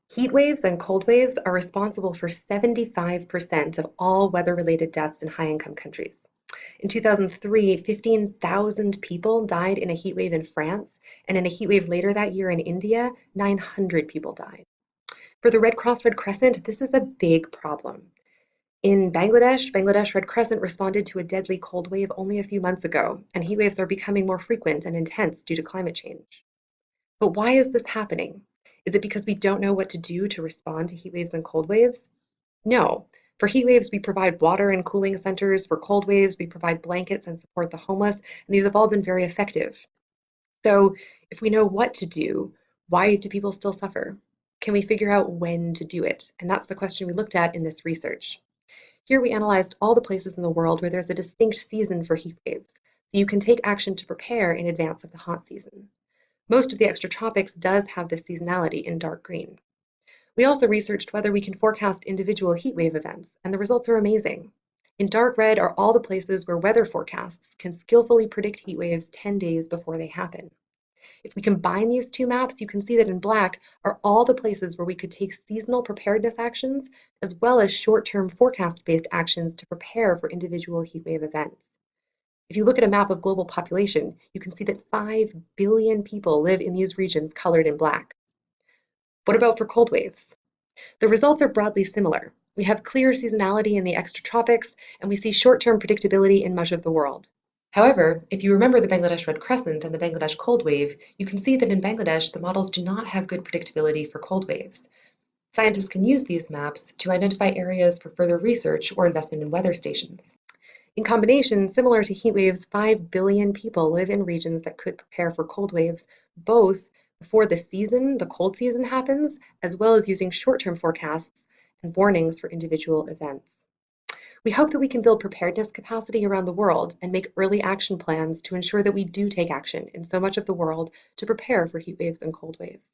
Heat waves and cold waves are responsible for 75% of all weather-related deaths in high-income countries. In 2003, 15,000 people died in a heat wave in France, and in a heat wave later that year in India, 900 people died. For the Red Cross Red Crescent, this is a big problem. In Bangladesh, Bangladesh Red Crescent responded to a deadly cold wave only a few months ago, and heat waves are becoming more frequent and intense due to climate change. But why is this happening? Is it because we don't know what to do to respond to heat waves and cold waves? No. For heat waves, we provide water and cooling centers. For cold waves, we provide blankets and support the homeless, and these have all been very effective. So, if we know what to do, why do people still suffer? Can we figure out when to do it? And that's the question we looked at in this research. Here we analyzed all the places in the world where there's a distinct season for heat waves, so you can take action to prepare in advance of the hot season. Most of the extratropics does have this seasonality in dark green. We also researched whether we can forecast individual heat wave events, and the results are amazing. In dark red are all the places where weather forecasts can skillfully predict heat waves 10 days before they happen. If we combine these two maps, you can see that in black are all the places where we could take seasonal preparedness actions as well as short-term forecast-based actions to prepare for individual heat wave events. If you look at a map of global population, you can see that 5 billion people live in these regions colored in black. What about for cold waves? The results are broadly similar. We have clear seasonality in the extratropics, and we see short-term predictability in much of the world. However, if you remember the Bangladesh Red Crescent and the Bangladesh cold wave, you can see that in Bangladesh, the models do not have good predictability for cold waves. Scientists can use these maps to identify areas for further research or investment in weather stations. In combination, similar to heat waves, 5 billion people live in regions that could prepare for cold waves, both before the cold season happens, as well as using short-term forecasts and warnings for individual events. We hope that we can build preparedness capacity around the world and make early action plans to ensure that we do take action in so much of the world to prepare for heat waves and cold waves.